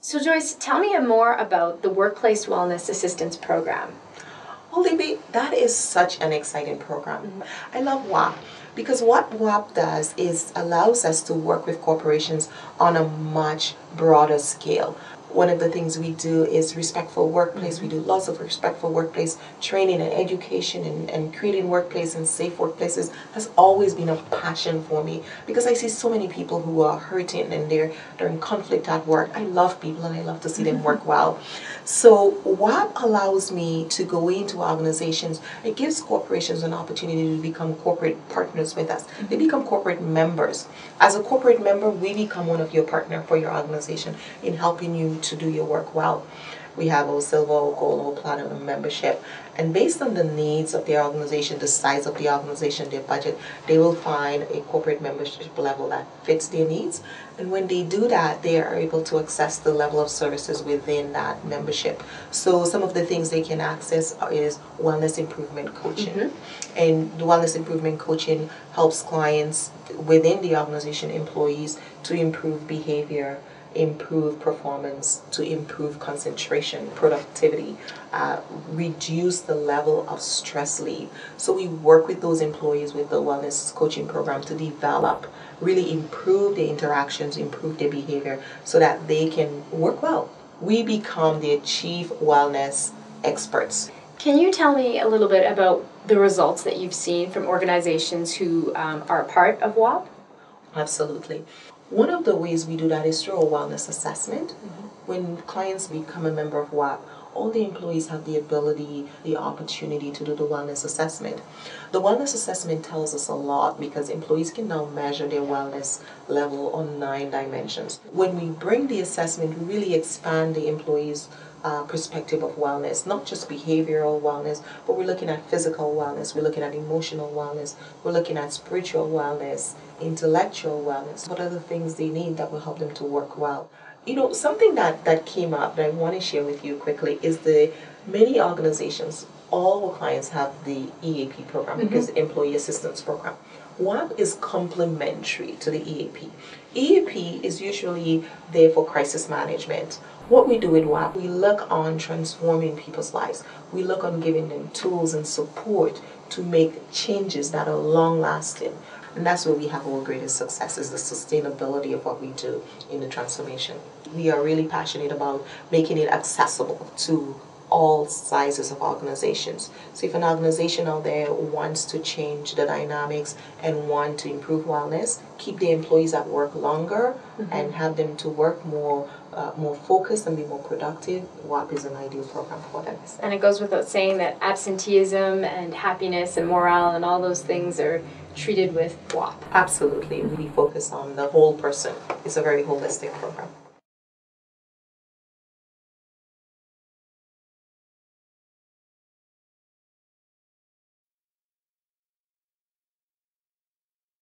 So Joyce, tell me more about the Workplace Wellness Assistance Program. Well, Libby, that is such an exciting program. I love WAP because what WAP does is allows us to work with corporations on a much broader scale. One of the things we do is respectful workplace. We do lots of respectful workplace training and education and creating workplace and safe workplaces has always been a passion for me because I see so many people who are hurting and they're in conflict at work. I love people and I love to see them work well. So WAP allows me to go into organizations. It gives corporations an opportunity to become corporate partners with us. They become corporate members. As a corporate member, we become one of your partner for your organization in helping you to do your work well. We have our silver, gold, or platinum membership, and based on the needs of their organization, the size of the organization, their budget, they will find a corporate membership level that fits their needs. And when they do that, they are able to access the level of services within that membership. So some of the things they can access is wellness improvement coaching. And the wellness improvement coaching helps clients within the organization, employees, to improve behavior, improve performance, to improve concentration, productivity, reduce the level of stress leave. So we work with those employees with the wellness coaching program to develop, really improve their interactions, improve their behavior so that they can work well. We become their chief wellness experts. Can you tell me a little bit about the results that you've seen from organizations who are a part of WAP? Absolutely. One of the ways we do that is through a wellness assessment. When clients become a member of WAP, all the employees have the ability, the opportunity to do the wellness assessment. The wellness assessment tells us a lot because employees can now measure their wellness level on 9 dimensions. When we bring the assessment, we really expand the employees' perspective of wellness, not just behavioral wellness, but we're looking at physical wellness, we're looking at emotional wellness, we're looking at spiritual wellness, intellectual wellness. What are the things they need that will help them to work well? You know, something that came up that I want to share with you quickly is the many organizations, all our clients have the EAP program, because the Employee Assistance Program. WAP is complementary to the EAP. EAP is usually there for crisis management. What we do with WAP, we look on transforming people's lives. We look on giving them tools and support to make changes that are long-lasting. And that's where we have our greatest success, is the sustainability of what we do in the transformation. We are really passionate about making it accessible to all sizes of organizations. So if an organization out there wants to change the dynamics and want to improve wellness, keep the employees at work longer and have them to work more focused and be more productive, WAP is an ideal program for them. And it goes without saying that absenteeism and happiness and morale and all those things are treated with WAP. Absolutely. We focus on the whole person. It's a very holistic program.